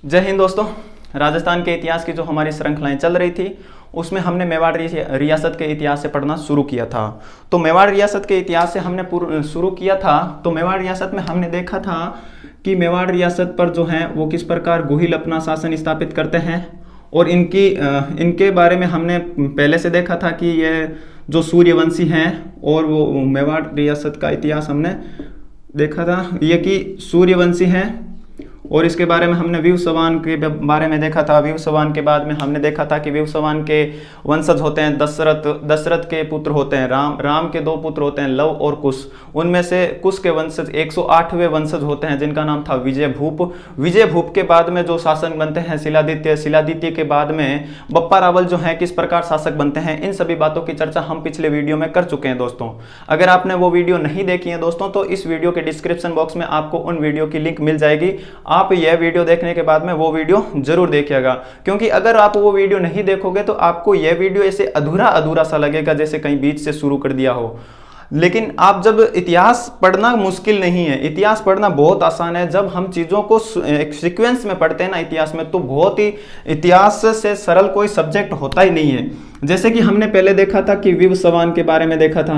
जय हिंद दोस्तों। राजस्थान के इतिहास की जो हमारी श्रृंखलाएं चल रही थी उसमें हमने मेवाड़ रियासत के इतिहास से पढ़ना शुरू किया था। तो मेवाड़ रियासत के इतिहास से हमने शुरू किया था। तो मेवाड़ रियासत में हमने देखा था कि मेवाड़ रियासत पर जो है वो किस प्रकार गोहिल अपना शासन स्थापित करते हैं, और इनके बारे में हमने पहले से देखा था कि ये जो सूर्यवंशी हैं, और वो मेवाड़ रियासत का इतिहास हमने देखा था ये कि सूर्यवंशी हैं। और इसके बारे में हमने विवस्वान के बारे में देखा था। विवस्वान के बाद में हमने देखा था कि विवस्वान के वंशज होते हैं दशरथ के पुत्र होते हैं राम के दो पुत्र होते हैं लव और कुश। उनमें से कुश के वंशज 108वें वंशज होते हैं जिनका नाम था विजयभूप के बाद में जो शासक बनते हैं शिलादित्य के बाद में बप्पा रावल जो है किस प्रकार शासक बनते हैं, इन सभी बातों की चर्चा हम पिछले वीडियो में कर चुके हैं दोस्तों। अगर आपने वो वीडियो नहीं देखी है दोस्तों तो इस वीडियो के डिस्क्रिप्शन बॉक्स में आपको उन वीडियो की लिंक मिल जाएगी। आप यह वीडियो देखने के बाद में वो वीडियो जरूर देखिएगा, क्योंकि अगर आप वो वीडियो नहीं देखोगे तो आपको यह वीडियो ऐसे अधूरा सा लगेगा, जैसे कहीं बीच से शुरू कर दिया हो। लेकिन आप जब इतिहास पढ़ना मुश्किल नहीं है, इतिहास पढ़ना बहुत आसान है। जब हम चीज़ों को एक सीक्वेंस में पढ़ते हैं ना इतिहास में, तो बहुत ही इतिहास से सरल कोई सब्जेक्ट होता ही नहीं है। जैसे कि हमने पहले देखा था कि विवस्वान के बारे में देखा था।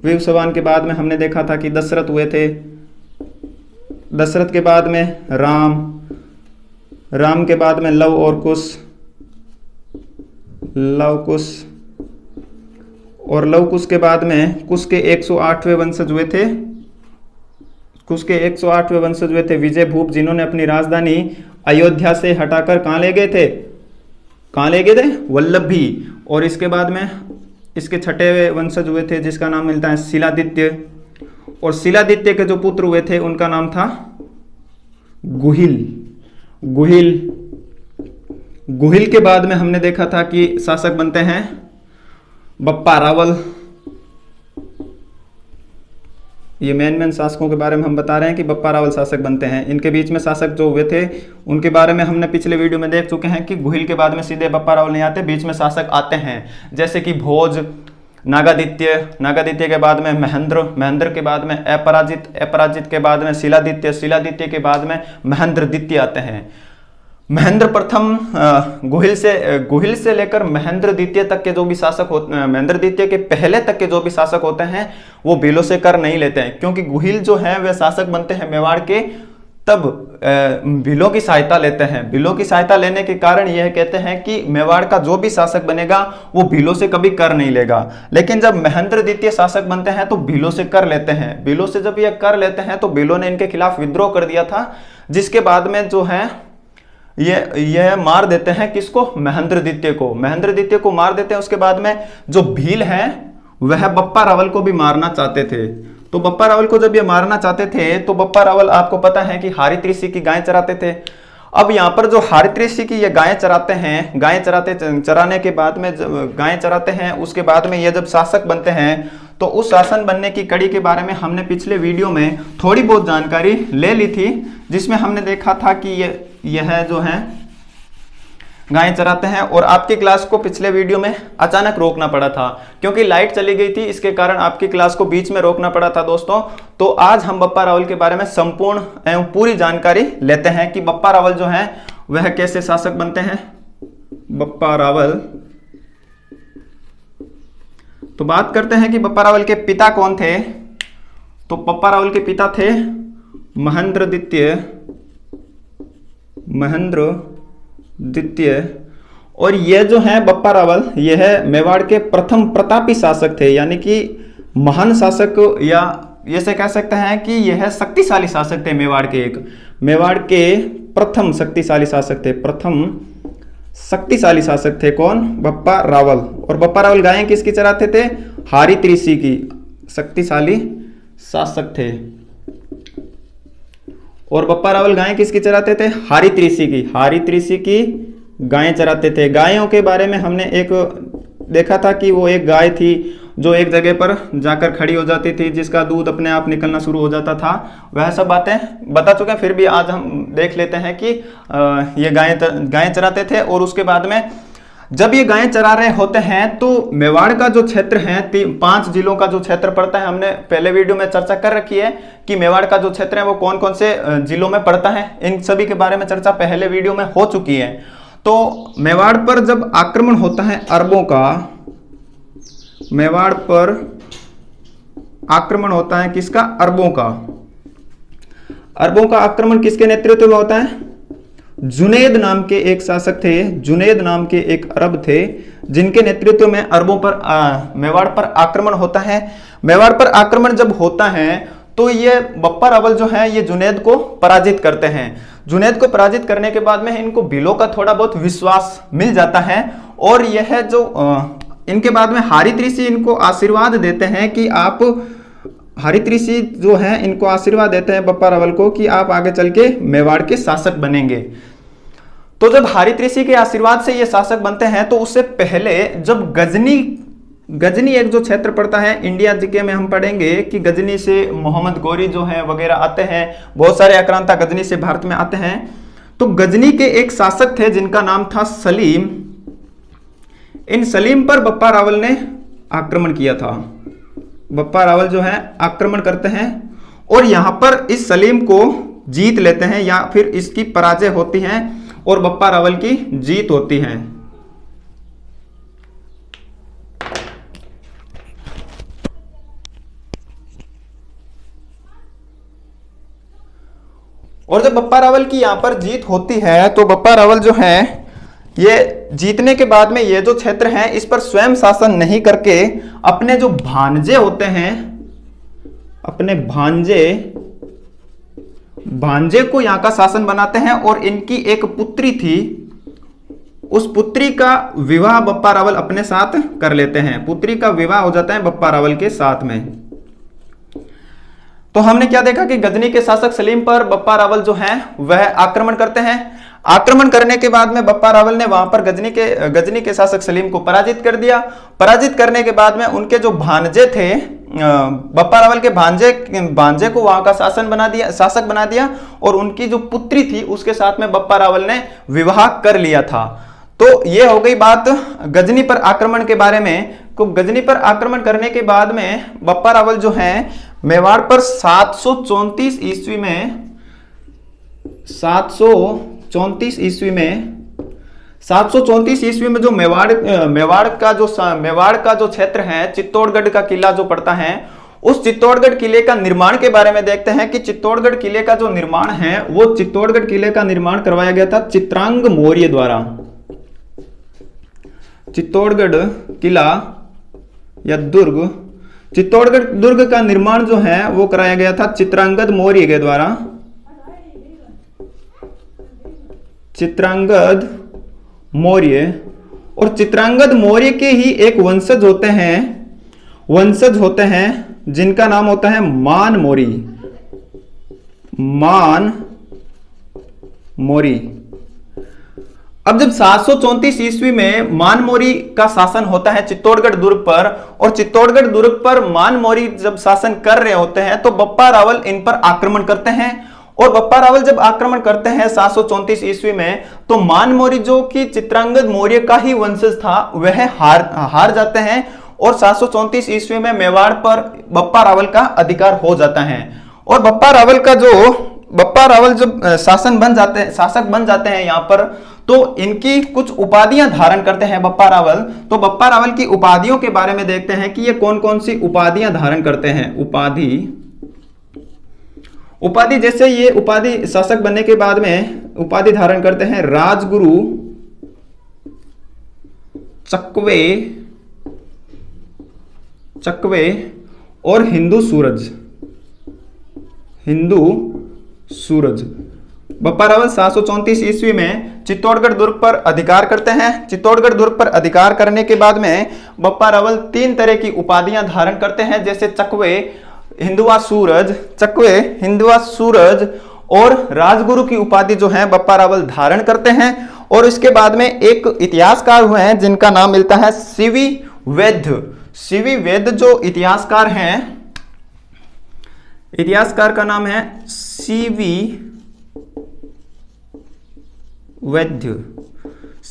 विवस्वान के बाद में हमने देखा था कि दशरथ हुए थे। दशरथ के बाद में राम के बाद में लव और कुश, और लव कुश के बाद में कुश के 108वें वंशज हुए थे। कुश के 108वें वंशज हुए थे विजयभूप, जिन्होंने अपनी राजधानी अयोध्या से हटाकर कहाँ ले गए थे वल्लभी। और इसके बाद में इसके 6वें वंशज हुए थे जिसका नाम मिलता है शिलादित्य, और शिलादित्य के जो पुत्र हुए थे उनका नाम था गुहिल के बाद में हमने देखा था कि शासक बनते हैं बप्पा रावल। ये मेन शासकों के बारे में हम बता रहे हैं कि बप्पा रावल शासक बनते हैं। इनके बीच में शासक जो हुए थे उनके बारे में हमने पिछले वीडियो में देख चुके हैं कि गुहिल के बाद में सीधे बप्पा रावल नहीं आते, बीच में शासक आते हैं, जैसे कि भोज, नागादित्य के बाद में महेंद्र के बाद में अपराजित के बाद में शिलादित्य के बाद में महेंद्रदित्य आते हैं। महेंद्र प्रथम गुहिल से लेकर महेंद्रदित्य तक के जो भी शासक होते हैं, महेंद्रदित्य के पहले तक के जो भी शासक होते हैं वो भीलों से कर नहीं लेते हैं, क्योंकि गुहिल जो है वे शासक बनते हैं मेवाड़ के, तब भीलों की सहायता लेते हैं। भीलों की सहायता लेने के कारण यह कहते हैं कि मेवाड़ का जो भी शासक बनेगा वो भीलों से कभी कर नहीं लेगा। लेकिन जब महेंद्रदित्य शासक बनते हैं तो भीलों से कर लेते हैं। भीलों से जब यह कर लेते हैं तो भीलों ने इनके खिलाफ विद्रोह कर दिया था, जिसके बाद में जो है ये मार देते हैं किसको, महेंद्रदित्य को मार देते हैं। उसके बाद में जो भील है वह बप्पा रावल को भी मारना चाहते थे। तो बप्पा रावल को जब ये मारना चाहते थे तो बप्पा रावल आपको पता है कि हारित ऋषि की गाय चराते थे। अब यहाँ पर जो हारित ऋषि की ये गायें चराते हैं, चराने के बाद में गायें चराते हैं, उसके बाद में ये जब शासक बनते हैं तो उस शासन बनने की कड़ी के बारे में हमने पिछले वीडियो में थोड़ी बहुत जानकारी ले ली थी, जिसमें हमने देखा था कि यह जो है गायें चराते हैं। और आपकी क्लास को पिछले वीडियो में अचानक रोकना पड़ा था क्योंकि लाइट चली गई थी, इसके कारण आपकी क्लास को बीच में रोकना पड़ा था दोस्तों। तो आज हम बप्पा रावल के बारे में संपूर्ण एवं पूरी जानकारी लेते हैं कि बप्पा रावल जो है वह कैसे शासक बनते हैं। बप्पा रावल, तो बात करते हैं कि बप्पा रावल के पिता कौन थे। तो बप्पा रावल के पिता थे महेंद्रदित्य, और ये जो है बप्पा रावल यह मेवाड़ के प्रथम प्रतापी शासक थे, यानी कि महान शासक, या ऐसे कह सकते हैं कि यह शक्तिशाली शासक थे। मेवाड़ के प्रथम शक्तिशाली शासक थे कौन, बप्पा रावल। और बप्पा रावल गायें किसकी चराते थे, हारित ऋषि की, शक्तिशाली शासक थे। और बप्पा रावल गायें किसकी चराते थे, हारित ऋषि की गायें चराते थे। गायों के बारे में हमने एक देखा था कि वो एक गाय थी जो एक जगह पर जाकर खड़ी हो जाती थी, जिसका दूध अपने आप निकलना शुरू हो जाता था। वह सब बातें बता चुके हैं, फिर भी आज हम देख लेते हैं कि ये गायें चराते थे। और उसके बाद में जब ये गायें चरा रहे होते हैं तो मेवाड़ का जो क्षेत्र है 5 जिलों का जो क्षेत्र पड़ता है, हमने पहले वीडियो में चर्चा कर रखी है कि मेवाड़ का जो क्षेत्र है वो कौन कौन से जिलों में पड़ता है। इन सभी के बारे में चर्चा पहले वीडियो में हो चुकी है। तो मेवाड़ पर जब आक्रमण होता है अरबों का, मेवाड़ पर आक्रमण होता है किसका? अरबों का। अरबों का आक्रमण किसके नेतृत्व में होता है? जुनैद नाम के एक शासक थे, जुनैद नाम के एक अरब थे, जिनके नेतृत्व में अरबों पर मेवाड़ पर आक्रमण होता है। मेवाड़ पर आक्रमण जब होता है तो ये बप्पा रावल जो है ये जुनैद को पराजित करते हैं। जुनैद को पराजित करने के बाद में इनको भीलों का थोड़ा बहुत विश्वास मिल जाता है और यह जो इनके बाद में हारित ऋषि इनको आशीर्वाद देते हैं कि आप, हारित ऋषि जो है इनको आशीर्वाद देते हैं बप्पा रावल को कि आप आगे चल के मेवाड़ के शासक बनेंगे। तो जब हारित ऋषि के आशीर्वाद से ये शासक बनते हैं तो उससे पहले जब गजनी एक जो क्षेत्र पड़ता है, इंडिया जीके में हम पढ़ेंगे कि गजनी से मोहम्मद गौरी जो है वगैरह आते हैं, बहुत सारे आक्रांता गजनी से भारत में आते हैं। तो गजनी के एक शासक थे जिनका नाम था सलीम। इन सलीम पर बप्पा रावल ने आक्रमण किया था। बप्पा रावल जो है आक्रमण करते हैं और यहां पर इस सलीम को जीत लेते हैं या फिर इसकी पराजय होती है और बप्पा रावल की जीत होती है। और जब बप्पा रावल की यहां पर जीत होती है तो बप्पा रावल जो है ये जीतने के बाद में ये जो क्षेत्र है इस पर स्वयं शासन नहीं करके अपने जो भांजे होते हैं, अपने भांजे को यहां का शासन बनाते हैं और इनकी एक पुत्री थी, उस पुत्री का विवाह बप्पा रावल अपने साथ कर लेते हैं। पुत्री का विवाह हो जाता है बप्पा रावल के साथ में। तो हमने क्या देखा कि गजनी के शासक सलीम पर बप्पा रावल जो है वह आक्रमण करते हैं। आक्रमण करने के बाद में बप्पा रावल ने वहां पर गजनी के शासक सलीम को पराजित कर दिया। पराजित करने के बाद में उनके जो भांजे थे, बप्पा रावल के भांजे को वहां का शासक बना दिया और उनकी जो पुत्री थी उसके साथ में बप्पा रावल ने विवाह कर लिया था। तो ये हो गई बात गजनी पर आक्रमण के बारे में। तो गजनी पर आक्रमण करने के बाद में बप्पा रावल जो है मेवाड़ पर 734 ईस्वी में 734 ईस्वी में जो मेवाड़ का जो क्षेत्र है, चित्तौड़गढ़ का किला जो पड़ता है, उस चित्तौड़गढ़ किले का निर्माण के बारे में देखते हैं कि चित्तौड़गढ़ किले का जो निर्माण है वो चित्तौड़गढ़ किले का निर्माण करवाया गया था चित्रांग मौर्य द्वारा। चित्तौड़गढ़ किला या दुर्ग, चित्तौड़गढ़ दुर्ग का निर्माण जो है वो कराया गया था चित्रांगद मौर्य के द्वारा। चित्रांगद मौर्य, और चित्रांगद मौर्य के ही एक वंशज होते हैं जिनका नाम होता है मान मौर्य। अब जब 734 ईस्वी में मान मौर्य का शासन होता है चित्तौड़गढ़ दुर्ग पर, और चित्तौड़गढ़ दुर्ग पर मान मौर्य जब शासन कर रहे होते हैं तो बप्पा रावल इन पर आक्रमण करते हैं। और बप्पा रावल जब आक्रमण करते हैं 734 ईस्वी में, तो मान मौर्य जो कि चित्रांगद मौर्य का ही वंशज था वह हार जाते हैं और 734 ईस्वी में मेवाड़ पर बप्पा रावल का अधिकार हो जाता है। और बप्पा रावल जब शासक बन जाते हैं यहाँ पर, तो इनकी कुछ उपाधियां धारण करते हैं बप्पा रावल। तो बप्पा रावल की उपाधियों के बारे में देखते हैं कि ये कौन कौन सी उपाधियां धारण करते हैं। उपाधि जैसे ये उपाधि शासक बनने के बाद में उपाधि धारण करते हैं राजगुरु, चकवे और हिंदू सूरज। बप्पा रावल 734 ईस्वी में चित्तौड़गढ़ दुर्ग पर अधिकार करते हैं। चित्तौड़गढ़ दुर्ग पर अधिकार करने के बाद में बप्पा रावल 3 तरह की उपाधियां धारण करते हैं, जैसे चकवे, हिंदुआ सूरज और राजगुरु की उपाधि जो है बप्पा रावल धारण करते हैं। और इसके बाद में एक इतिहासकार हुए हैं जिनका नाम मिलता है सीवी वैद्य जो इतिहासकार हैं, इतिहासकार का नाम है सीवी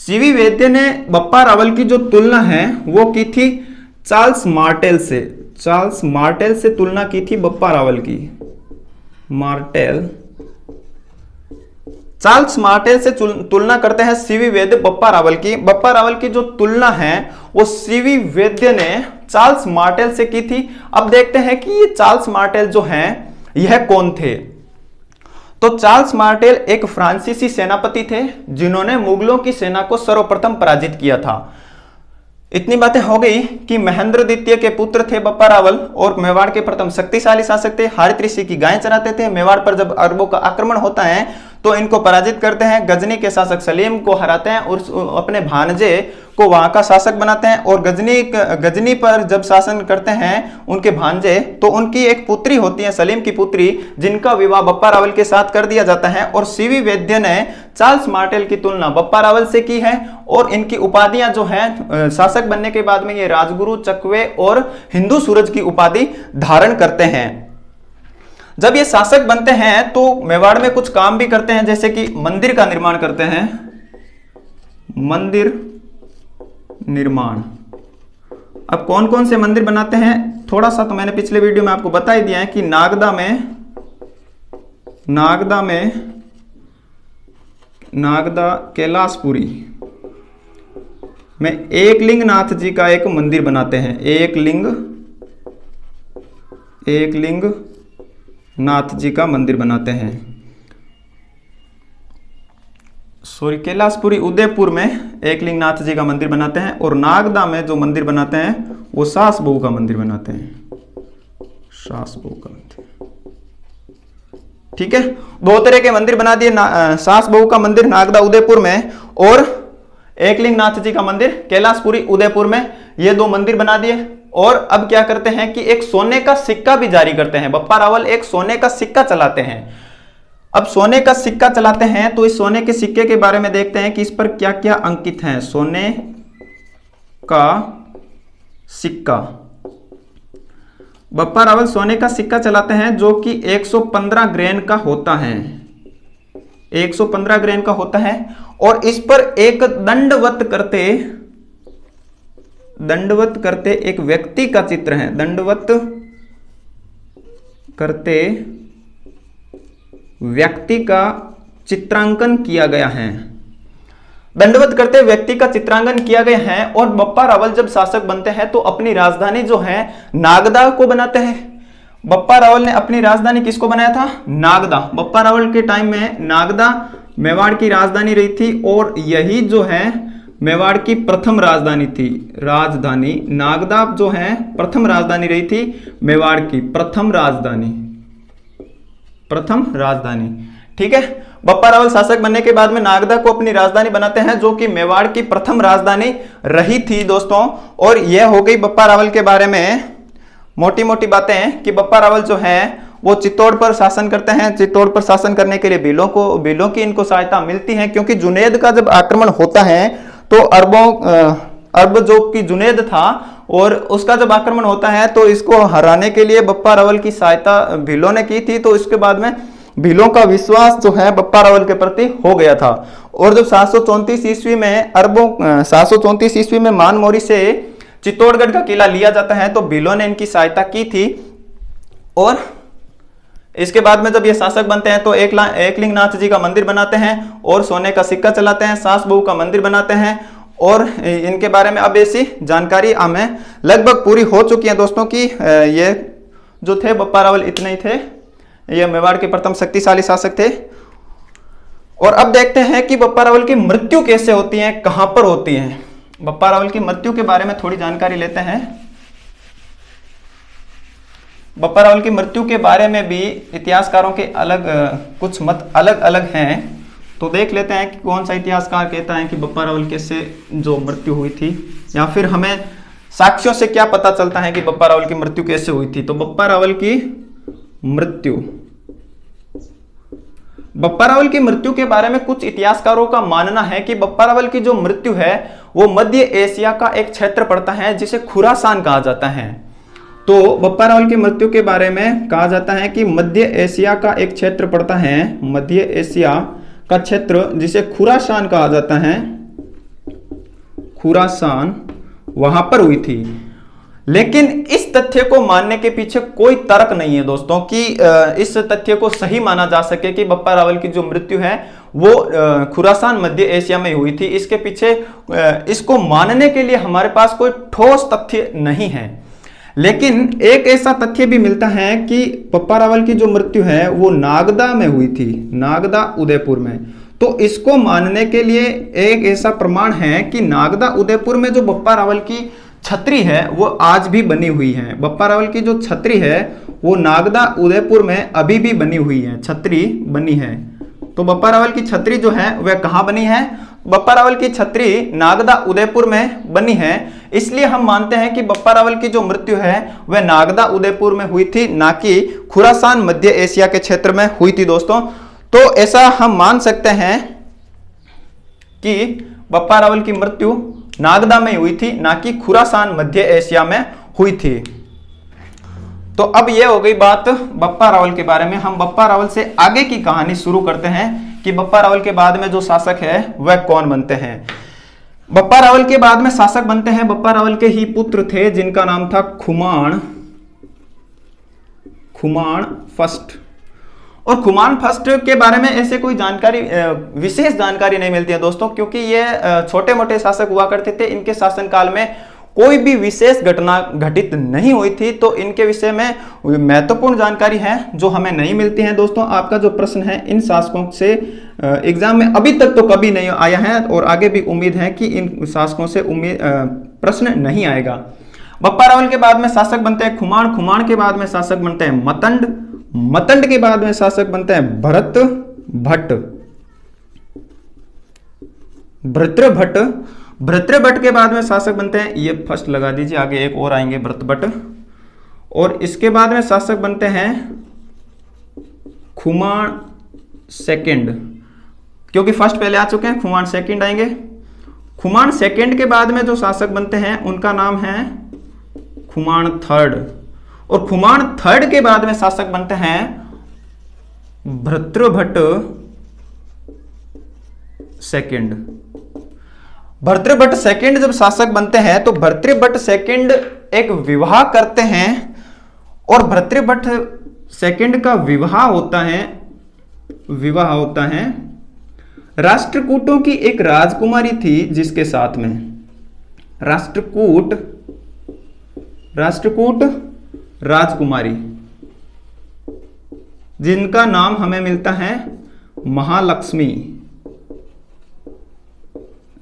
सीवी वैद्य ने बप्पा रावल की जो तुलना है वो की थी चार्ल्स मार्टेल से। चार्ल्स मार्टेल से तुलना की थी बप्पा रावल की। चार्ल्स मार्टेल से तुलना करते हैं सीवी वैद्य बप्पा रावल की। बप्पा रावल की जो तुलना है वो सीवी वैद्य ने चार्ल्स मार्टेल से की थी। अब देखते हैं कि ये चार्ल्स मार्टेल जो हैं यह कौन थे। तो चार्ल्स मार्टेल एक फ्रांसीसी सेनापति थे जिन्होंने मुगलों की सेना को सर्वप्रथम पराजित किया था। इतनी बातें हो गई कि महेंद्र द्वितीय के पुत्र थे बप्पा रावल और मेवाड़ के प्रथम शक्तिशाली शासक थे। हारित ऋषि की गायें चराते थे। मेवाड़ पर जब अरबों का आक्रमण होता है तो इनको पराजित करते हैं। गजनी के शासक सलीम को हराते हैं और अपने भांजे को वहां का शासक बनाते हैं। और गजनी पर जब शासन करते हैं उनके भांजे, तो उनकी एक पुत्री होती है सलीम की पुत्री, जिनका विवाह बप्पा रावल के साथ कर दिया जाता है। और सीवी वैद्य ने चार्ल्स मार्टेल की तुलना बप्पा रावल से की है। और इनकी उपाधियां जो हैं, शासक बनने के बाद में ये राजगुरु, चकवे और हिंदू सूरज की उपाधि धारण करते हैं। जब ये शासक बनते हैं तो मेवाड़ में कुछ काम भी करते हैं, जैसे कि मंदिर का निर्माण करते हैं। मंदिर निर्माण, अब कौन कौन से मंदिर बनाते हैं थोड़ा सा तो मैंने पिछले वीडियो में आपको बता ही दिया है कि नागदा कैलाशपुरी में एकलिंग नाथ जी का एक मंदिर बनाते हैं। एकलिंग नाथ जी का मंदिर बनाते हैं। कैलाशपुरी उदयपुर में एकलिंग नाथ जी का मंदिर बनाते हैं। और नागदा में जो मंदिर बनाते हैं वो सास बहू का मंदिर बनाते हैं। सास बहू का मंदिर, ठीक है। दो तरह के मंदिर बना दिए, सास बहू का मंदिर नागदा उदयपुर में और एकलिंग नाथ जी का मंदिर कैलाशपुरी उदयपुर में। ये दो मंदिर बना दिए। और अब क्या करते हैं कि एक सोने का सिक्का भी जारी करते हैं। बप्पा रावल एक सोने का सिक्का चलाते हैं। अब सोने का सिक्का चलाते हैं तो इस सोने के सिक्के के बारे में देखते हैं कि इस पर क्या क्या अंकित है। सोने का सिक्का, बप्पा रावल सोने का सिक्का चलाते हैं जो कि 115 ग्रेन का होता है। 115 ग्रेन का होता है। और इस पर एक दंडवत करते एक व्यक्ति का चित्र है। दंडवत करते व्यक्ति का चित्रांकन किया गया है। दंडवत करते व्यक्ति का चित्रांकन किया गया है। और बप्पा रावल जब शासक बनते हैं तो अपनी राजधानी जो है नागदा को बनाते हैं। बप्पा रावल ने अपनी राजधानी किसको बनाया था? नागदा। बप्पा रावल के टाइम में नागदा मेवाड़ की राजधानी रही थी और यही जो है मेवाड़ की प्रथम राजधानी थी। राजधानी नागदा जो है प्रथम राजधानी रही थी मेवाड़ की, प्रथम राजधानी, ठीक है। बप्पा रावल शासक बनने के बाद में नागदा को अपनी राजधानी बनाते हैं जो कि मेवाड़ की प्रथम राजधानी रही थी दोस्तों। और यह हो गई बप्पा रावल के बारे में मोटी मोटी बातें कि बप्पा रावल जो है वो चित्तौड़ पर शासन करते हैं। चित्तौड़ पर शासन करने के लिए भीलों की इनको सहायता मिलती है, क्योंकि जुनेद का जब आक्रमण होता है तो अरब जो कि जुनेद था और उसका जब आक्रमण होता है तो इसको हराने के लिए बप्पा रावल की सहायता भीलों ने की थी। तो इसके बाद में भीलों का विश्वास जो है बप्पा रावल के प्रति हो गया था। और जब 734 ईस्वी में मानमोरी से चित्तौड़गढ़ का किला लिया जाता है तो भीलों ने इनकी सहायता की थी। और इसके बाद में जब ये शासक बनते हैं तो एकलिंग नाथ जी का मंदिर बनाते हैं और सोने का सिक्का चलाते हैं। सास बहू का मंदिर बनाते हैं। और इनके बारे में अब ऐसी जानकारी हमें लगभग पूरी हो चुकी है दोस्तों की ये जो थे बप्पा रावल इतने ही थे। ये मेवाड़ के प्रथम शक्तिशाली शासक थे। और अब देखते हैं कि बप्पा रावल की मृत्यु कैसे होती है, कहां पर होती है। बप्पा रावल की मृत्यु के बारे में थोड़ी जानकारी लेते हैं। बप्पा रावल की मृत्यु के बारे में भी इतिहासकारों के कुछ मत अलग अलग हैं। तो देख लेते हैं कि कौन सा इतिहासकार कहता है कि बप्पा रावल कैसे जो मृत्यु हुई थी, या फिर हमें साक्ष्यों से क्या पता चलता है कि बप्पा रावल की मृत्यु कैसे हुई थी। तो बप्पा रावल की मृत्यु के बारे में कुछ इतिहासकारों का मानना है कि बप्पा रावल की जो मृत्यु है वो मध्य एशिया का एक क्षेत्र पड़ता है जिसे खुरासान कहा जाता है। तो बप्पा रावल की मृत्यु के बारे में कहा जाता है कि मध्य एशिया का एक क्षेत्र पड़ता है, मध्य एशिया का क्षेत्र जिसे खुरासान कहा जाता है, खुरासान वहां पर हुई थी। लेकिन इस तथ्य को मानने के पीछे कोई तर्क नहीं है दोस्तों कि इस तथ्य को सही माना जा सके कि बप्पा रावल की जो मृत्यु है वो खुरासान मध्य एशिया में हुई थी। इसके पीछे इसको मानने के लिए हमारे पास कोई ठोस तथ्य नहीं है। लेकिन एक ऐसा तथ्य भी मिलता है कि बप्पा रावल की जो मृत्यु है वो नागदा में हुई थी, नागदा उदयपुर में। तो इसको मानने के लिए एक ऐसा प्रमाण है कि नागदा उदयपुर में जो बप्पा रावल की छतरी है वो आज भी बनी हुई है। बप्पा रावल की जो छतरी है वो नागदा उदयपुर में अभी भी बनी हुई है, छतरी बनी है। तो बप्पा रावल की छतरी जो है वह कहां बनी है? बप्पा रावल की छतरी नागदा उदयपुर में बनी है। इसलिए हम मानते हैं कि बप्पा रावल की जो मृत्यु है वह नागदा उदयपुर में हुई थी, ना कि खुरासान मध्य एशिया के क्षेत्र में हुई थी दोस्तों। तो ऐसा हम मान सकते हैं कि बप्पा रावल की मृत्यु नागदा में हुई थी, ना कि खुरासान मध्य एशिया में हुई थी। तो अब यह हो गई बात बप्पा रावल के बारे में। हम बप्पा रावल से आगे की कहानी शुरू करते हैं कि बप्पा रावल के बाद में जो शासक है वह कौन बनते हैं। बप्पा रावल के बाद में शासक बनते हैं, बप्पा रावल के ही पुत्र थे जिनका नाम था खुमान फर्स्ट। और खुमान फर्स्ट के बारे में ऐसे कोई जानकारी, विशेष जानकारी नहीं मिलती है दोस्तों, क्योंकि ये छोटे मोटे शासक हुआ करते थे। इनके शासनकाल में कोई भी विशेष घटना घटित नहीं हुई थी। तो इनके विषय में महत्वपूर्ण जानकारी है जो हमें नहीं मिलती है दोस्तों। आपका जो प्रश्न है इन शासकों से एग्जाम में अभी तक तो कभी नहीं आया है और आगे भी उम्मीद है कि इन शासकों से प्रश्न नहीं आएगा। बप्पा रावल के बाद में शासक बनते हैं खुमान के बाद में शासक बनते हैं मतंड के बाद में शासक बनते हैं भृत्रभट्ट के बाद में शासक बनते हैं, ये फर्स्ट लगा दीजिए, आगे एक और आएंगे भृत्रभट्ट। और इसके बाद में शासक बनते हैं खुमान सेकंड, क्योंकि फर्स्ट पहले आ चुके हैं, खुमान सेकंड आएंगे। खुमान सेकंड के बाद में जो शासक बनते हैं उनका नाम है खुमान थर्ड। और खुमान थर्ड के बाद में शासक बनते हैं भृत्रभट्ट सेकंड। भर्तृभट्ट सेकंड जब शासक बनते हैं तो भर्तृभट्ट सेकंड एक विवाह करते हैं और भर्तृभट्ट सेकंड का विवाह होता है राष्ट्रकूटों की एक राजकुमारी थी जिसके साथ में राष्ट्रकूट राजकुमारी, जिनका नाम हमें मिलता है महालक्ष्मी।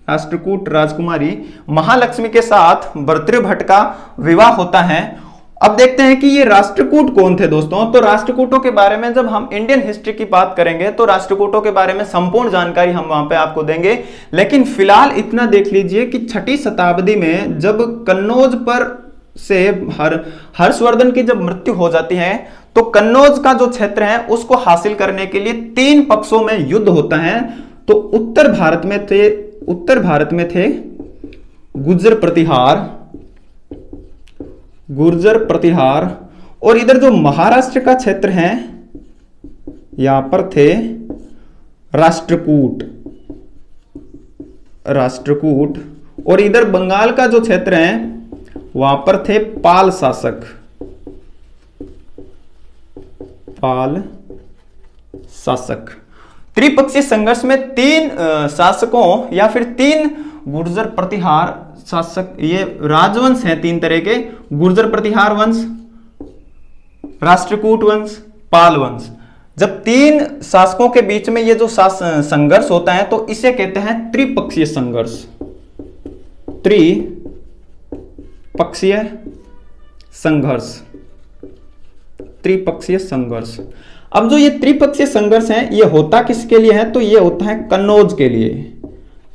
राष्ट्रकूट राजकुमारी महालक्ष्मी के साथ भर्तृभट्ट का विवाह होता है। अब देखते हैं कि ये राष्ट्रकूट कौन थे दोस्तों। तो राष्ट्रकूटों के बारे में जब हम इंडियन हिस्ट्री की बात करेंगे तो राष्ट्रकूटों के बारे में संपूर्ण जानकारी हम वहां पे आपको देंगे। लेकिन फिलहाल इतना देख लीजिए कि 6ठी शताब्दी में जब कन्नौज पर से हर्षवर्धन की जब मृत्यु हो जाती है तो कन्नौज का जो क्षेत्र है उसको हासिल करने के लिए 3 पक्षों में युद्ध होता है। तो उत्तर भारत में थे गुर्जर प्रतिहार और इधर जो महाराष्ट्र का क्षेत्र है यहां पर थे राष्ट्रकूट और इधर बंगाल का जो क्षेत्र है वहां पर थे पाल शासक। त्रिपक्षीय संघर्ष में 3 शासकों या फिर 3 गुर्जर प्रतिहार शासक, ये राजवंश हैं 3 तरह के, गुर्जर प्रतिहार वंश, राष्ट्रकूट वंश, पाल वंश। जब 3 शासकों के बीच में ये जो संघर्ष होता है तो इसे कहते हैं त्रिपक्षीय संघर्ष। अब जो ये त्रिपक्षीय संघर्ष है ये होता किसके लिए है? तो ये होता है कन्नौज के लिए।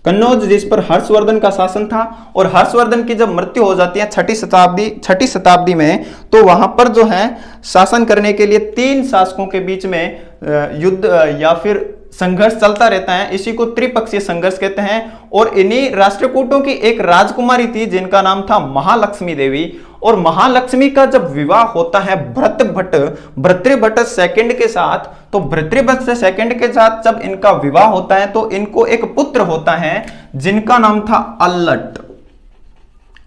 कन्नौज जिस पर हर्षवर्धन का शासन था और हर्षवर्धन की जब मृत्यु हो जाती है 6ठी शताब्दी में तो वहां पर जो है शासन करने के लिए 3 शासकों के बीच में युद्ध या फिर संघर्ष चलता रहता है। इसी को त्रिपक्षीय संघर्ष कहते हैं। और इन्हीं राष्ट्रकूटों की एक राजकुमारी थी जिनका नाम था महालक्ष्मी देवी। और महालक्ष्मी का जब विवाह होता है भर्तृभट्ट सेकंड के साथ, तो भर्तृभट्ट सेकंड के साथ जब इनका विवाह होता है तो इनको एक पुत्र होता है जिनका नाम था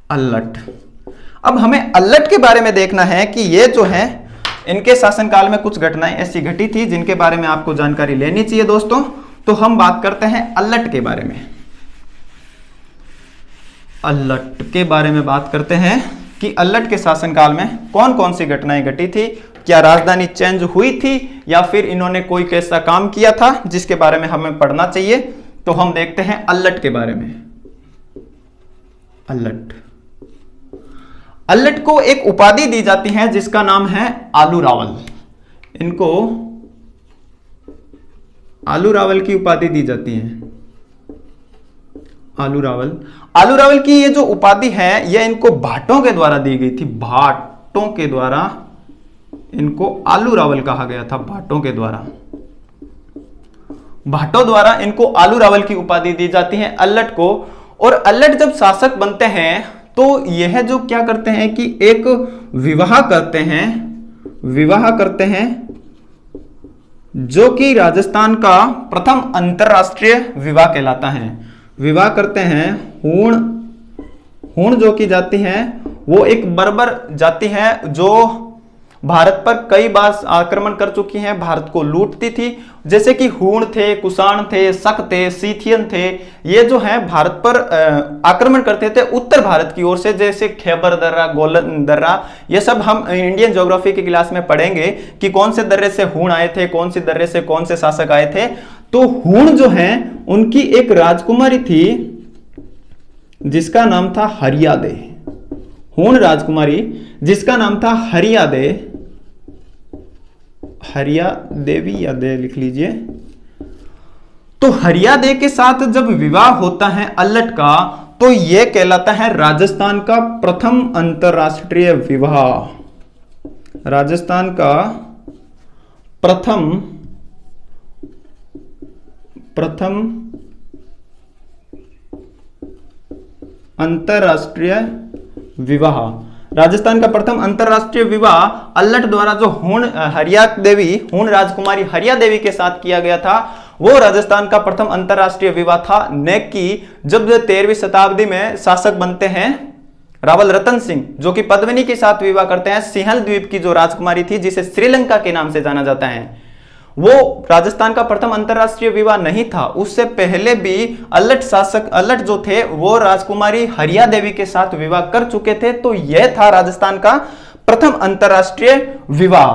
अल्लट। अब हमें अल्लट के बारे में देखना है कि ये जो है इनके शासनकाल में कुछ घटनाएं ऐसी घटी थी जिनके बारे में आपको जानकारी लेनी चाहिए दोस्तों। तो हम बात करते हैं अल्लट के बारे में। अल्लट के बारे में बात करते हैं कि अल्लट के शासनकाल में कौन कौन सी घटनाएं घटी थी, क्या राजधानी चेंज हुई थी या फिर इन्होंने कोई कैसा काम किया था जिसके बारे में हमें पढ़ना चाहिए। तो हम देखते हैं अल्लट के बारे में। अल्लट, अल्लट को एक उपाधि दी जाती है जिसका नाम है आलू रावल। इनको आलू रावल की उपाधि दी जाती है। आलू रावल, आलू रावल की ये जो उपाधि है यह इनको भाटों के द्वारा दी गई थी। भाटों के द्वारा इनको आलू रावल कहा गया था। भाटों के द्वारा, भाटों द्वारा इनको आलू रावल की उपाधि दी जाती है अल्लट को। और अल्लट जब शासक बनते हैं तो यह जो क्या करते हैं कि एक विवाह करते हैं, विवाह करते हैं जो कि राजस्थान का प्रथम अंतरराष्ट्रीय विवाह कहलाता है। विवाह करते हैं हूण, हूण जो की जाति है वो एक बर्बर जाति है जो भारत पर कई बार आक्रमण कर चुकी है, भारत को लूटती थी। जैसे कि हूण थे, कुषाण थे, शक थे, सीथियन थे, ये जो है भारत पर आक्रमण करते थे उत्तर भारत की ओर से। जैसे खैबर दर्रा, गोलन दर्रा, ये सब हम इंडियन ज्योग्राफी की क्लास में पढ़ेंगे कि कौन से दर्रे से हूण आए थे, कौन से दर्रे से कौन से शासक आए थे। तो हूण जो है उनकी एक राजकुमारी थी जिसका नाम था हरियादे। हूण राजकुमारी जिसका नाम था हरियादे, हरिया देवी या दे लिख लीजिए। तो हरियादे के साथ जब विवाह होता है अल्लट का तो यह कहलाता है राजस्थान का प्रथम अंतरराष्ट्रीय विवाह। राजस्थान का प्रथम अंतरराष्ट्रीय विवाह, राजस्थान का प्रथम अंतरराष्ट्रीय विवाह अल्लट द्वारा जो हूण हरिया देवी, हूण राजकुमारी हरिया देवी के साथ किया गया था वो राजस्थान का प्रथम अंतरराष्ट्रीय विवाह था। न कि जब 13वीं शताब्दी में शासक बनते हैं रावल रतन सिंह जो कि पद्मिनी के साथ विवाह करते हैं। सिंहल द्वीप की जो राजकुमारी थी जिसे श्रीलंका के नाम से जाना जाता है, वो राजस्थान का प्रथम अंतरराष्ट्रीय विवाह नहीं था। उससे पहले भी अल्लट शासक, अल्लट जो थे वो राजकुमारी हरिया देवी के साथ विवाह कर चुके थे। तो यह था राजस्थान का प्रथम अंतरराष्ट्रीय विवाह।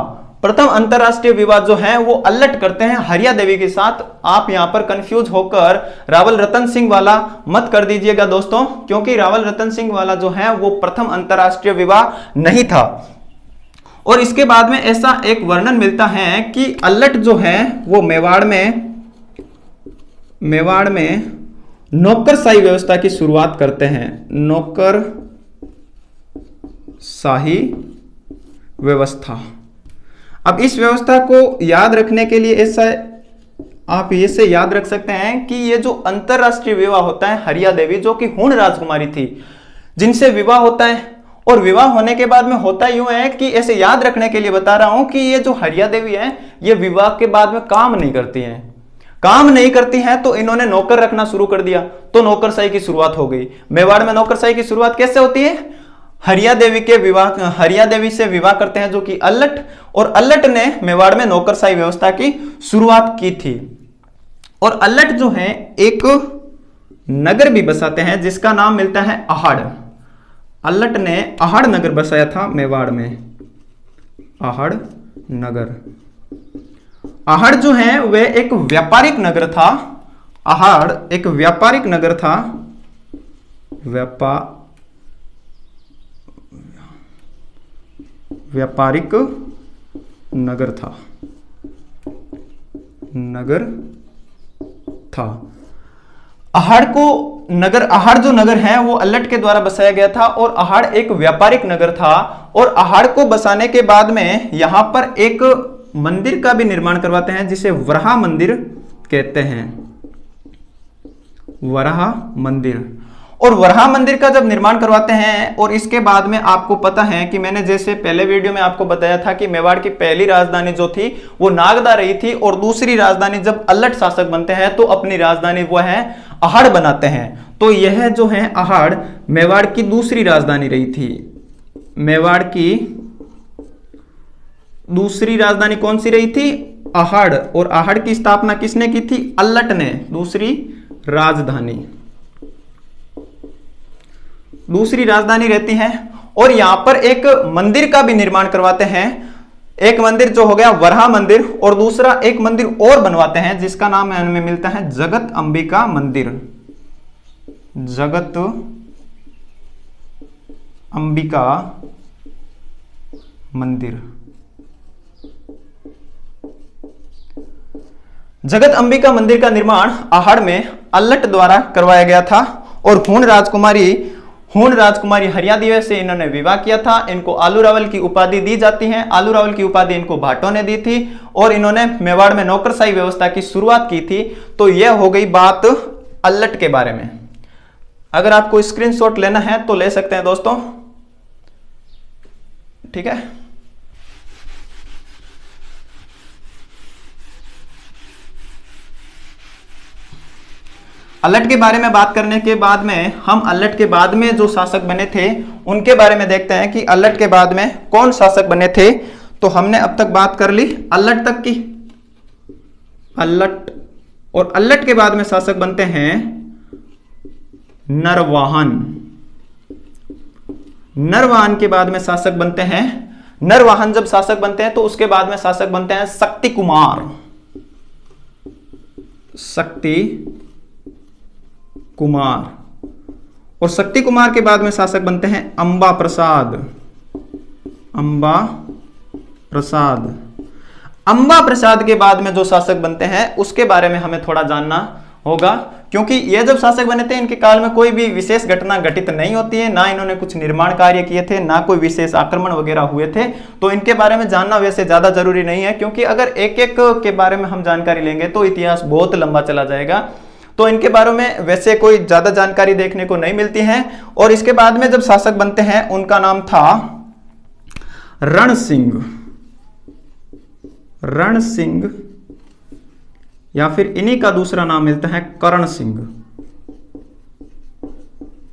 प्रथम अंतरराष्ट्रीय विवाह जो है वो अल्लट करते हैं हरिया देवी के साथ। आप यहां पर कंफ्यूज होकर रावल रतन सिंह वाला मत कर दीजिएगा दोस्तों, क्योंकि रावल रतन सिंह वाला जो है वो प्रथम अंतरराष्ट्रीय विवाह नहीं था। और इसके बाद में ऐसा एक वर्णन मिलता है कि अल्लट जो है वो मेवाड़ में नौकरशाही व्यवस्था की शुरुआत करते हैं। नौकरशाही व्यवस्था। अब इस व्यवस्था को याद रखने के लिए ऐसा आप इसे याद रख सकते हैं कि ये जो अंतरराष्ट्रीय विवाह होता है हरिया देवी जो कि हूण राजकुमारी थी जिनसे विवाह होता है, और विवाह होने के बाद में होता यूं है कि ऐसे याद रखने के लिए बता रहा हूं कि ये जो हरिया देवी है ये विवाह के बाद में काम नहीं करती हैं। काम नहीं करती हैं तो इन्होंने नौकर रखना शुरू कर दिया, तो नौकरशाही की शुरुआत हो गई। मेवाड़ में नौकरशाही की शुरुआत कैसे होती है? हरिया देवी से विवाह करते हैं जो कि अल्लट, और अल्लट ने मेवाड़ में नौकरशाही व्यवस्था की शुरुआत की थी। और अल्लट जो है एक नगर भी बसाते हैं जिसका नाम मिलता है अहाड़। अल्लट ने अहाड़ नगर बसाया था मेवाड़ में। अहाड़ नगर, अहाड़ जो है वह एक व्यापारिक नगर था। अहाड़ एक व्यापारिक नगर था। व्यापारिक नगर था। अहाड़ जो नगर है वो अल्लट के द्वारा बसाया गया था, और अहाड़ एक व्यापारिक नगर था। और अहाड़ को बसाने के बाद में यहां पर एक मंदिर का भी निर्माण करवाते हैं जिसे वराह मंदिर कहते हैं। वराह मंदिर। और वराह मंदिर का जब निर्माण करवाते हैं, और इसके बाद में आपको पता है कि मैंने जैसे पहले वीडियो में आपको बताया था कि मेवाड़ की पहली राजधानी जो थी वो नागदा रही थी, और दूसरी राजधानी जब अल्लट शासक बनते हैं तो अपनी राजधानी वो है अहाड़ बनाते हैं। तो यह जो है अहाड़ मेवाड़ की दूसरी राजधानी रही थी। मेवाड़ की दूसरी राजधानी कौन सी रही थी? अहाड़। और अहाड़ की स्थापना किसने की थी? अल्लट ने। दूसरी राजधानी रहती है। और यहां पर एक मंदिर का भी निर्माण करवाते हैं। एक मंदिर जो हो गया वराह मंदिर, और दूसरा एक मंदिर और बनवाते हैं जिसका नाम हमें मिलता है जगत अंबिका मंदिर। जगत अंबिका मंदिर। जगत अंबिका मंदिर का निर्माण अहाड़ में अल्लट द्वारा करवाया गया था। और हूण राजकुमारी हरियादेवी से इन्होंने विवाह किया था। इनको आलू रावल की उपाधि दी जाती है। आलू रावल की उपाधि इनको भाटों ने दी थी और इन्होंने मेवाड़ में नौकरशाही व्यवस्था की शुरुआत की थी। तो यह हो गई बात अल्लट के बारे में। अगर आपको स्क्रीनशॉट लेना है तो ले सकते हैं दोस्तों, ठीक है। अल्लट के बारे में बात करने के बाद में हम अल्लट के बाद में जो शासक बने थे उनके बारे में देखते हैं कि अल्लट के बाद में कौन शासक बने थे। तो हमने अब तक बात कर ली अल्लट तक की। अल्लट, और अल्लट के बाद में शासक बनते हैं नरवाहन। नरवाहन के बाद में शासक बनते हैं, नरवाहन जब शासक बनते हैं तो उसके बाद में शासक बनते हैं शक्ति कुमार। शक्ति कुमार। और शक्ति कुमार के बाद में शासक बनते हैं अंबा प्रसाद। अंबा प्रसाद। अंबा प्रसाद के बाद में जो शासक बनते हैं उसके बारे में हमें थोड़ा जानना होगा, क्योंकि ये जब शासक बने थे इनके काल में कोई भी विशेष घटना घटित नहीं होती है, ना इन्होंने कुछ निर्माण कार्य किए थे, ना कोई विशेष आक्रमण वगैरह हुए थे। तो इनके बारे में जानना वैसे ज्यादा जरूरी नहीं है, क्योंकि अगर एक एक के बारे में हम जानकारी लेंगे तो इतिहास बहुत लंबा चला जाएगा। तो इनके बारे में वैसे कोई ज्यादा जानकारी देखने को नहीं मिलती है। और इसके बाद में जब शासक बनते हैं उनका नाम था रण सिंह। रण सिंह, या फिर इन्हीं का दूसरा नाम मिलता है करण सिंह।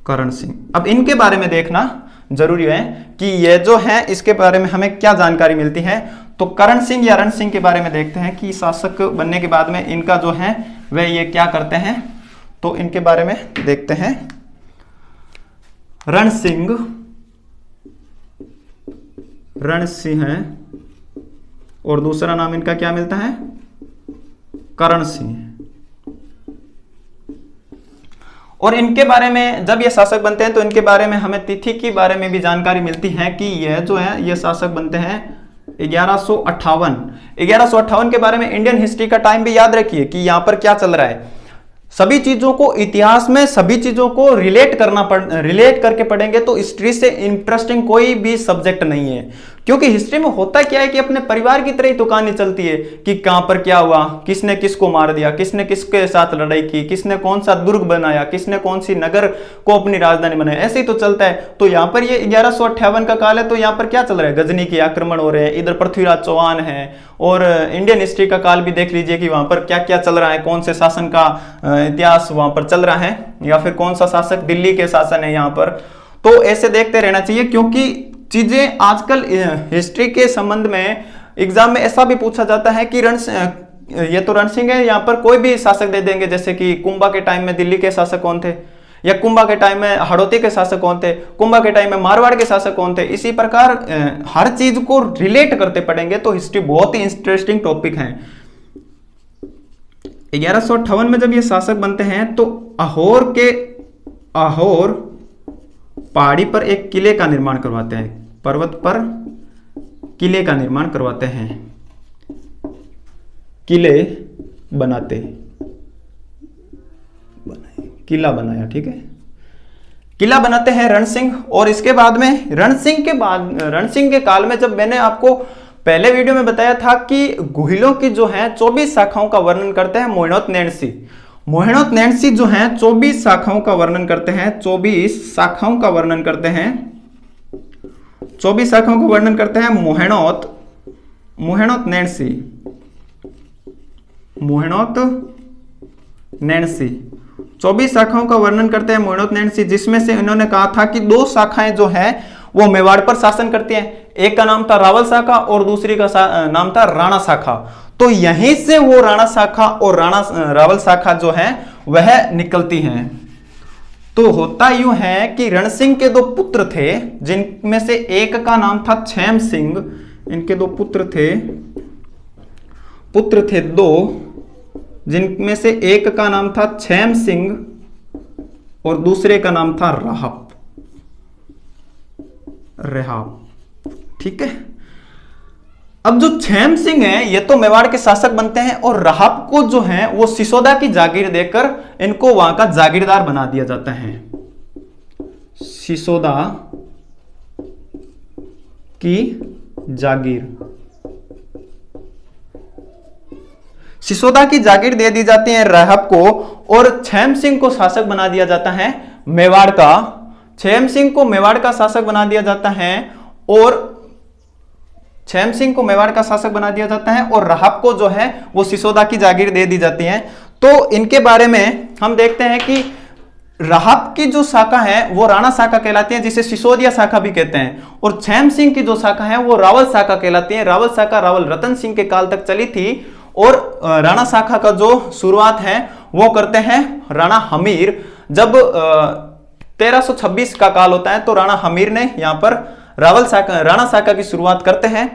करण सिंह। अब इनके बारे में देखना जरूरी है कि ये जो है इसके बारे में हमें क्या जानकारी मिलती है। तो करण सिंह या रण सिंह के बारे में देखते हैं कि शासक बनने के बाद में इनका जो है वे ये क्या करते हैं। तो इनके बारे में देखते हैं। रण सिंह है और दूसरा नाम इनका क्या मिलता है? करण सिंह। और इनके बारे में जब ये शासक बनते हैं तो इनके बारे में हमें तिथि के बारे में भी जानकारी मिलती है कि यह जो है ये शासक बनते हैं 1158 के बारे में। इंडियन हिस्ट्री का टाइम भी याद रखिए कि यहां पर क्या चल रहा है। सभी चीजों को इतिहास में सभी चीजों को रिलेट करके पढ़ेंगे तो हिस्ट्री से इंटरेस्टिंग कोई भी सब्जेक्ट नहीं है। क्योंकि हिस्ट्री में होता क्या है कि अपने परिवार की तरह ही तो कहानी चलती है कि कहां पर क्या हुआ, किसने किसको मार दिया, किसने किसके साथ लड़ाई की, किसने कौन सा दुर्ग बनाया, किसने कौन सी नगर को अपनी राजधानी बनाया, ऐसे ही तो चलता है। तो यहाँ पर ये 1158 का काल है, तो यहाँ पर क्या चल रहा है? गजनी के आक्रमण हो रहे हैं, इधर पृथ्वीराज चौहान है। और इंडियन हिस्ट्री का काल भी देख लीजिए कि वहां पर क्या क्या चल रहा है, कौन से शासन का इतिहास वहां पर चल रहा है, या फिर कौन सा शासक दिल्ली के शासन है यहाँ पर। तो ऐसे देखते रहना चाहिए, क्योंकि चीजें आजकल हिस्ट्री के संबंध में एग्जाम में ऐसा भी पूछा जाता है कि ये तो रण सिंह है, यहाँ पर कोई भी शासक दे देंगे, जैसे कि कुंभा के टाइम में दिल्ली के शासक कौन थे, या कुंभा के टाइम में हड़ौती के शासक कौन थे, कुंभा के टाइम में मारवाड़ के शासक कौन थे। इसी प्रकार हर चीज को रिलेट करते पढ़ेंगे तो हिस्ट्री बहुत ही इंटरेस्टिंग टॉपिक है। 1158 में जब ये शासक बनते हैं तो अहोर पहाड़ी पर एक किले का निर्माण करवाते हैं। पर्वत पर किले का निर्माण करवाते हैं, किला बनाया, ठीक है, किला बनाते हैं रण सिंह। और इसके बाद में रण सिंह के काल में, जब मैंने आपको पहले वीडियो में बताया था कि गुहिलों की जो है 24 शाखाओं का वर्णन करते हैं मोहिनोत नैणसी जो है 24 शाखाओं का वर्णन करते हैं। 24 शाखाओं का वर्णन करते हैं मोहिनोत नैणसी। 24 शाखाओं का वर्णन करते हैं मोहिनीयों नैन सिंह, जिसमें से इन्होंने कहा था कि 2 शाखाएं जो है वो मेवाड़ पर शासन करती हैं। एक का नाम था रावल शाखा और दूसरी का नाम था राणा शाखा। तो यहीं से वो राणा शाखा और रावल शाखा जो है वह निकलती हैं। तो होता यूं है कि रण सिंह के 2 पुत्र थे, जिनमें से एक का नाम था छेम सिंह। इनके 2 पुत्र थे 2, जिनमें से एक का नाम था छेम सिंह और दूसरे का नाम था रेहाब। ठीक है। अब जो छेम सिंह है ये तो मेवाड़ के शासक बनते हैं और राहब को जो है वो सिसोदा की जागीर देकर इनको वहां का जागीरदार बना दिया जाता है। सिसोदा की जागीर, सिसोदा की जागीर दे दी जाती है राहब को और छेम सिंह को शासक बना दिया जाता है मेवाड़ का। छेम सिंह को मेवाड़ का शासक बना दिया जाता है और छेम सिंह को मेवाड़ का शासक बना दिया जाता है और राहब को जो है वो सिसोदा की जागीर दे दी जाती है। तो इनके बारे में हम देखते हैं कि राहब की जो शाखा है वो राणा शाखा कहलाती है, जिसे सिसोदिया शाखा भी कहते हैं, और छेम सिंह की जो शाखा है वो रावल शाखा कहलाती है। रावल शाखा रावल रतन सिंह के काल तक चली थी और राणा शाखा का जो शुरुआत है वो करते हैं राणा हमीर। जब 1326 का काल होता है तो राणा हमीर ने यहां पर राणा शाखा की शुरुआत करते हैं।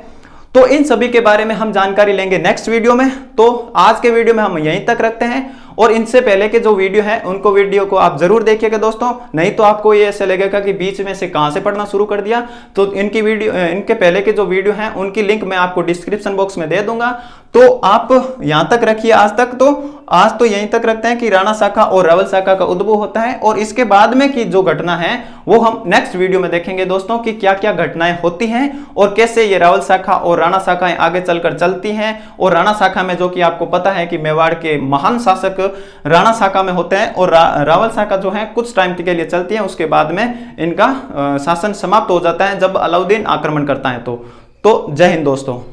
तो इन सभी के बारे में हम जानकारी लेंगे नेक्स्ट वीडियो में। तो आज के वीडियो में हम यहीं तक रखते हैं और इनसे पहले के जो वीडियो है उनको वीडियो को आप जरूर देखिएगा दोस्तों, नहीं तो आपको ये ऐसे लगेगा कि बीच में से कहां से पढ़ना शुरू कर दिया। तो इनके पहले के जो वीडियो हैं उनकी लिंक मैं आपको डिस्क्रिप्शन बॉक्स में दे दूंगा, तो आप यहां तक रखिए। आज तो यहीं तक रखते हैं कि राणा शाखा और रावल शाखा का उद्भव होता है और इसके बाद में की जो घटना है वो हम नेक्स्ट वीडियो में देखेंगे दोस्तों कि क्या क्या घटनाएं होती हैं और कैसे ये रावल शाखा और राणा शाखाएं आगे चलकर चलती हैं। और राणा शाखा में जो कि आपको पता है कि मेवाड़ के महान शासक राणा शाखा में होते हैं और रावल शाखा जो है कुछ टाइम के लिए चलती है, उसके बाद में इनका शासन समाप्त हो जाता है जब अलाउद्दीन आक्रमण करता है। तो जय हिंद दोस्तों।